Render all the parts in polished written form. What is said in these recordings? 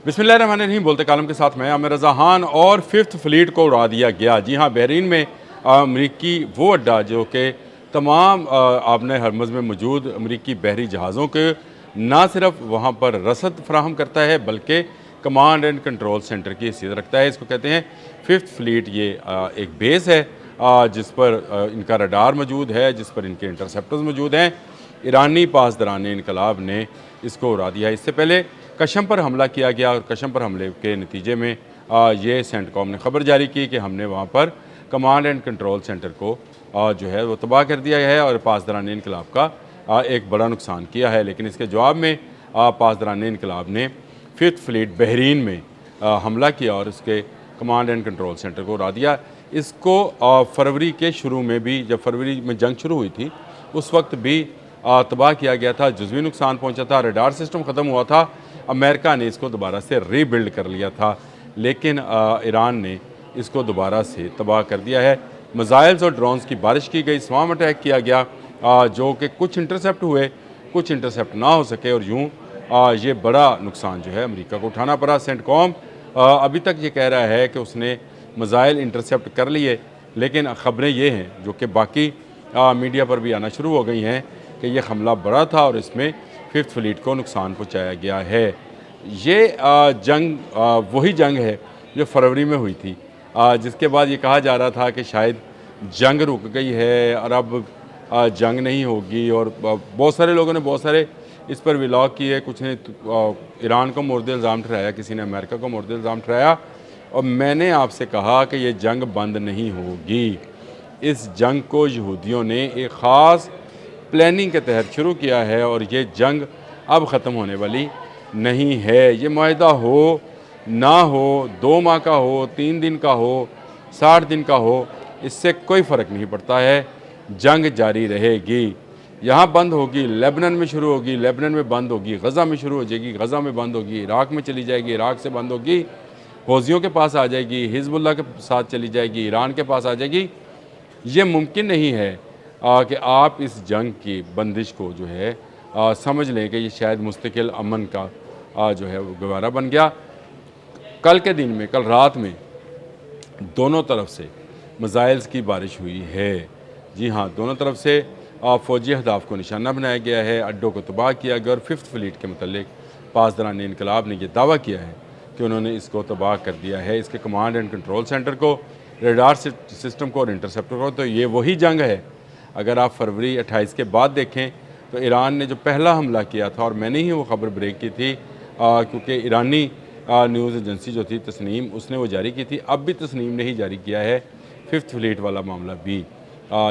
बिस्मिल्लाहिर्रहमानिर्रहीम। बोलते कालम के साथ मैं आमिर रज़ा खान। और फिफ्थ फ्लीट को उड़ा दिया गया। जी हाँ, बहरीन में अमरीकी वो अड्डा जो कि तमाम आबने हरमज़ में मौजूद अमरीकी बहरी जहाज़ों के ना सिर्फ वहाँ पर रसद फराहम करता है बल्कि कमांड एंड कंट्रोल सेंटर की हैसियत रखता है। इसको कहते हैं फिफ्थ फ्लीट। ये एक बेस है जिस पर इनका रडार मौजूद है, जिस पर इनके इंटरसेप्टर्स मौजूद हैं। ईरानी पासदरान इनकलाब ने इसको उड़ा दिया। इससे पहले कशम पर हमला किया गया और कशम पर हमले के नतीजे में ये सेंटकॉम ने खबर जारी की कि हमने वहाँ पर कमांड एंड कंट्रोल सेंटर को जो है वो तबाह कर दिया है और पासदरान इनकलाब का एक बड़ा नुकसान किया है। लेकिन इसके जवाब में पासदरान इनकलाब ने फिफ्थ फ्लीट बहरीन में हमला किया और उसके कमांड एंड कंट्रोल सेंटर को उड़ा दिया। इसको फरवरी के शुरू में भी, जब फरवरी में जंग शुरू हुई थी, उस वक्त भी तबाह किया गया था, जुज़वी नुकसान पहुंचा था, रडार सिस्टम ख़त्म हुआ था। अमेरिका ने इसको दोबारा से रीबिल्ड कर लिया था, लेकिन ईरान ने इसको दोबारा से तबाह कर दिया है। मिसाइल्स और ड्रोन्स की बारिश की गई, स्वाम अटैक किया गया, जो कि कुछ इंटरसेप्ट हुए, कुछ इंटरसेप्ट ना हो सके और यूँ ये बड़ा नुकसान जो है अमेरिका को उठाना पड़ा। सेंटकॉम अभी तक ये कह रहा है कि उसने मिसाइल इंटरसेप्ट कर लिए, लेकिन ख़बरें ये हैं जो कि बाकी मीडिया पर भी आना शुरू हो गई हैं कि ये हमला बड़ा था और इसमें फिफ्थ फ्लीट को नुकसान पहुंचाया गया है। ये जंग वही जंग है जो फरवरी में हुई थी, जिसके बाद ये कहा जा रहा था कि शायद जंग रुक गई है और अब जंग नहीं होगी। और बहुत सारे लोगों ने बहुत सारे इस पर व्लॉग किए। कुछ ने ईरान को मोर्द इल्ज़ाम ठहराया, किसी ने अमेरिका को मोर्द इल्ज़ाम ठहराया। और मैंने आपसे कहा कि ये जंग बंद नहीं होगी। इस जंग को यहूदियों ने एक ख़ास प्लानिंग के तहत शुरू किया है और ये जंग अब ख़त्म होने वाली नहीं है। ये मुआहदा हो ना हो, 2 माह का हो, 3 दिन का हो, 60 दिन का हो, इससे कोई फ़र्क नहीं पड़ता है। जंग जारी रहेगी। यहाँ बंद होगी, लेबनान में शुरू होगी, लेबनान में बंद होगी, गज़ा में शुरू हो जाएगी, गज़ा में बंद होगी, इराक़ में चली जाएगी, इराक़ से बंद होगी, हौज़ियों के पास आ जाएगी, हिज़्बुल्लाह के साथ चली जाएगी, ईरान के पास आ जाएगी। ये मुमकिन नहीं है कि आप इस जंग की बंदिश को जो है समझ लें कि ये शायद मुस्तकिल अमन का जो है वो गवारा बन गया। कल के दिन में, कल रात में दोनों तरफ से मिसाइल्स की बारिश हुई है। जी हाँ, दोनों तरफ से फ़ौजी अहदाफ को निशाना बनाया गया है, अड्डों को तबाह किया गया। और फिफ्थ फ्लीट के मतलब पासदरान इनकलाब ने यह दावा किया है कि उन्होंने इसको तबाह कर दिया है, इसके कमांड एंड कंट्रोल सेंटर को, रडार सिस्टम को और इंटरसेप्टर को। तो ये वही जंग है। अगर आप फरवरी 28 के बाद देखें तो ईरान ने जो पहला हमला किया था, और मैंने ही वो ख़बर ब्रेक की थी क्योंकि ईरानी न्यूज़ एजेंसी जो थी तस्नीम, उसने वो जारी की थी। अब भी तस्नीम ने ही जारी किया है फिफ्थ फ्लीट वाला मामला भी।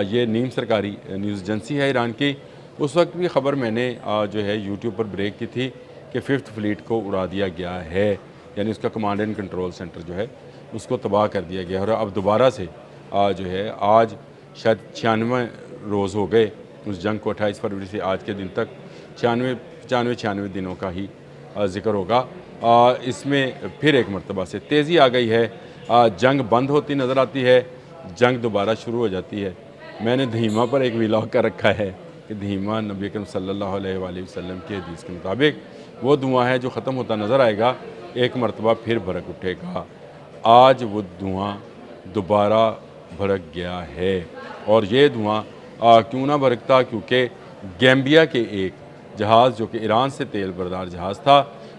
ये नीम सरकारी न्यूज़ एजेंसी है ईरान की। उस वक्त भी ख़बर मैंने जो है यूट्यूब पर ब्रेक की थी कि फिफ्थ फ्लीट को उड़ा दिया गया है, यानी उसका कमांड एंड कंट्रोल सेंटर जो है उसको तबाह कर दिया गया। और अब दोबारा से जो है आज शायद 96 रोज़ हो गए उस जंग को। 28 फरवरी से आज के दिन तक 96 दिनों का ही ज़िक्र होगा। इसमें फिर एक मरतबा से तेज़ी आ गई है। जंग बंद होती नज़र आती है, जंग दोबारा शुरू हो जाती है। मैंने धीमा पर एक व्लॉग कर रखा है कि धीमा नबी अकरम सल्लल्लाहु अलैहि वसल्लम की हदीस के मुताबिक वो धुआं है जो ख़त्म होता नज़र आएगा, एक मरतबा फिर भड़क उठेगा। आज वो धुआं दोबारा भड़क गया है। और ये धुआं क्यों ना भड़कता, क्योंकि गैम्बिया के एक जहाज़ जो कि ईरान से तेल बरदार जहाज़ था,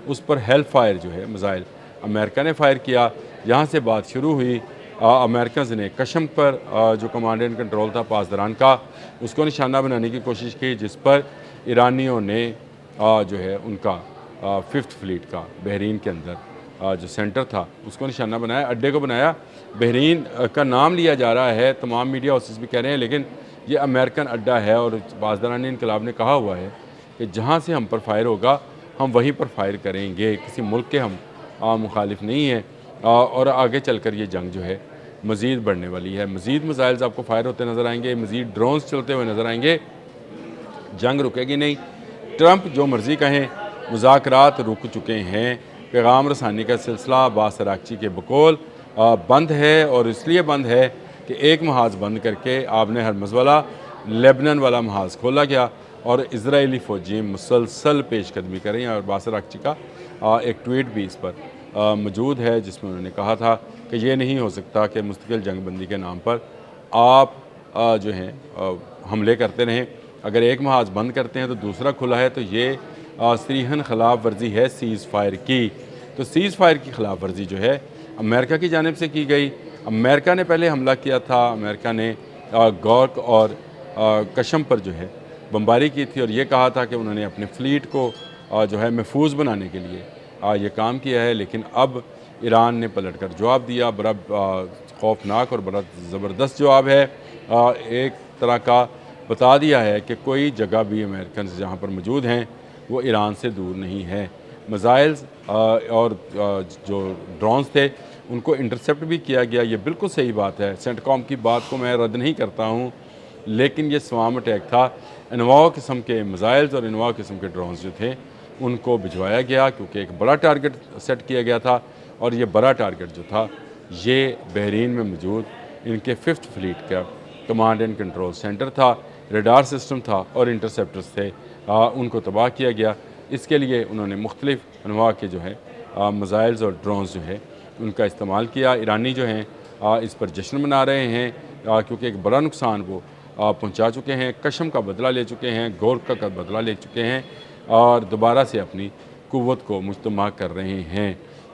उस पर हेल फायर जो है मिसाइल अमेरिका ने फ़ायर किया। यहाँ से बात शुरू हुई। अमेरिकन ने कशम पर जो कमांड एंड कंट्रोल था पासदरान का, उसको निशाना बनाने की कोशिश की, जिस पर ईरानियों ने जो है उनका फिफ्थ फ्लीट का बहरीन के अंदर जो सेंटर था उसको निशाना बनाया, अड्डे को बनाया। बहरीन का नाम लिया जा रहा है, तमाम मीडिया हाउसेस भी कह रहे हैं, लेकिन ये अमेरिकन अड्डा है। और पासदरान इनकलाब ने कहा हुआ है कि जहाँ से हम पर फायर होगा हम वहीं पर फायर करेंगे, किसी मुल्क के हम मुखालिफ नहीं हैं। और आगे चलकर ये जंग जो है मज़ीद बढ़ने वाली है। मज़ीद मिसाइल्स आपको फायर होते नज़र आएंगे, मज़ीद ड्रोन्स चलते हुए नज़र आएंगे। जंग रुकेगी नहीं। ट्रंप जो मर्ज़ी कहें, मुज़ाकरात रुक चुके हैं। पैगाम रसानी का सिलसिला अब्बास अराग़ची के बकौल बंद है, और इसलिए बंद है कि एक महाज़ बंद करके आबने हरमज़ वाला लेबनान वाला महाज़ खोला गया और इजरायली फ़ौजी मुसलसल पेशकदमी करें। और अब्बास अराग़ची का एक ट्वीट भी इस पर मौजूद है जिसमें उन्होंने कहा था कि ये नहीं हो सकता कि मुस्तकिल जंगबंदी के नाम पर आप जो हैं हमले करते रहें। अगर एक महाज बंद करते हैं तो दूसरा खुला है, तो ये सरीहन खिलाफ वर्जी है सीज़ फायर की। तो सीज़ फायर की खिलाफ वर्जी जो है अमेरिका की जानिब से की गई। अमेरिका ने पहले हमला किया था। अमेरिका ने गौर्क और कशम पर जो है बमबारी की थी और ये कहा था कि उन्होंने अपने फ्लीट को जो है महफूज बनाने के लिए ये काम किया है। लेकिन अब ईरान ने पलट कर जवाब दिया। बड़ा खौफनाक और बड़ा ज़बरदस्त जवाब है। एक तरह का बता दिया है कि कोई जगह भी अमेरिकन जहाँ पर मौजूद हैं वो ईरान से दूर नहीं है। मिसाइल्स और जो ड्रोन्स थे उनको इंटरसेप्ट भी किया गया। ये बिल्कुल सही बात है। सेंटकॉम की बात को मैं रद्द नहीं करता हूँ, लेकिन ये स्वाम अटैक था। इनोवा किस्म के मिसाइल्स और इनोवा किस्म के ड्रोन्स जो थे उनको भिजवाया गया क्योंकि एक बड़ा टारगेट सेट किया गया था। और ये बड़ा टारगेट जो था ये बहरीन में मौजूद इनके 5th फ्लीट का कमांड एंड कंट्रोल सेंटर था, रडार सिस्टम था और इंटरसेप्टर्स थे। उनको तबाह किया गया। इसके लिए उन्होंने मुख्तलिफ अनवा के जो है मिसाइल्स और ड्रोन्स जो है उनका इस्तेमाल किया। ईरानी जो हैं इस पर जश्न मना रहे हैं क्योंकि एक बड़ा नुकसान वो पहुंचा चुके हैं। कशम का बदला ले चुके हैं, गोरखा का बदला ले चुके हैं और दोबारा से अपनी कुव्वत को मुजतमा कर रहे हैं।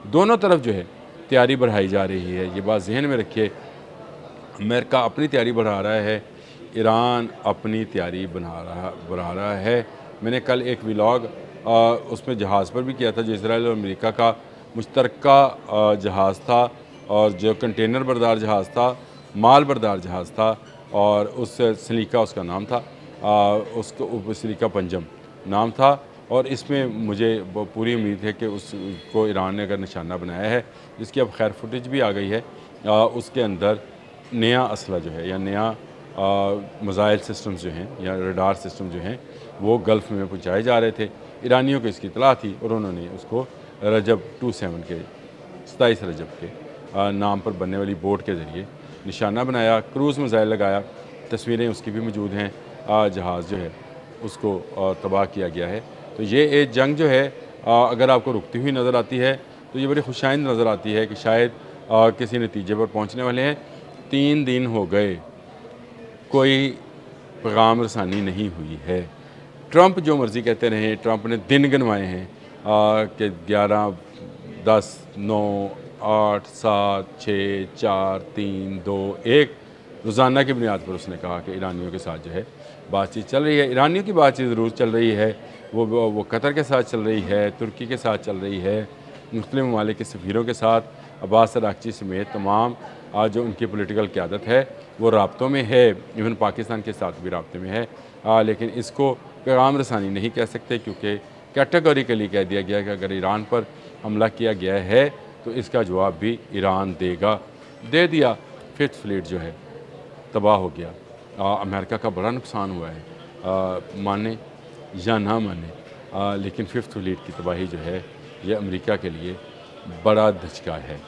दोनों तरफ जो है तैयारी बढ़ाई जा रही है। ये बात जहन में रखिए। अमेरिका अपनी तैयारी बढ़ा रहा है, ईरान अपनी तैयारी बढ़ा रहा है। मैंने कल एक व्लॉग उसमें जहाज़ पर भी किया था जो इसराइल और अमेरिका का मुश्तरका जहाज़ था और जो कंटेनर बरदार जहाज़ था, माल बरदार जहाज़ था और उस सलीका उसका नाम था, उसको सलीका पंजम नाम था। और इसमें मुझे पूरी उम्मीद है कि उसको ईरान ने अगर निशाना बनाया है, जिसकी अब खैर फुटेज भी आ गई है, उसके अंदर नया असला जो है या नया मिसाइल सिस्टम्स जो हैं या रडार सिस्टम जो हैं वो गल्फ़ में पहुँचाए जा रहे थे। ईरानियों को इसकी इतला थी और उन्होंने उसको रजब 27 के 27 रजब के नाम पर बनने वाली बोट के ज़रिए निशाना बनाया, क्रूज़ मिसाइल लगाया। तस्वीरें उसकी भी मौजूद हैं। जहाज़ जो है उसको तबाह किया गया है। तो ये एक जंग जो है अगर आपको रुकती हुई नज़र आती है तो ये बड़ी खुशाइंद नज़र आती है कि शायद किसी नतीजे पर पहुँचने वाले हैं। 3 दिन हो गए, कोई पैगाम रसानी नहीं हुई है। ट्रंप जो मर्ज़ी कहते रहे, ट्रंप ने दिन गिनवाए हैं कि 11, 10, 9, 8, 7, 6, 4, 3, 2, 1 रोज़ाना की बुनियाद पर उसने कहा कि ईरानियों के साथ जो है बातचीत चल रही है। ईरानियों की बातचीत ज़रूर चल रही है, वो कतर के साथ चल रही है, तुर्की के साथ चल रही है, मुस्लिम ममालिक के सफ़ीरों के साथ, अब्बास अरागची समेत तमाम जो उनकी पॉलिटिकल क़यादत है वो राब्तों में है। इवन पाकिस्तान के साथ भी राब्ते में है। लेकिन इसको पैगाम रसानी नहीं कह सकते क्योंकि कैटेगोरिकली कह दिया गया कि अगर ईरान पर हमला किया गया है तो इसका जवाब भी ईरान देगा। दे दिया। 5th फ्लीट जो है तबाह हो गया। अमेरिका का बड़ा नुकसान हुआ है, माने या ना माने, लेकिन 5th फ्लीट की तबाही जो है ये अमेरिका के लिए बड़ा धचका है।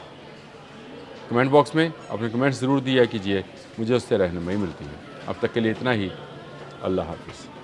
कमेंट बॉक्स में अपने कमेंट्स ज़रूर दिया कीजिए, मुझे उससे रहनुमाई मिलती है। अब तक के लिए इतना ही। अल्लाह हाफ़िज़।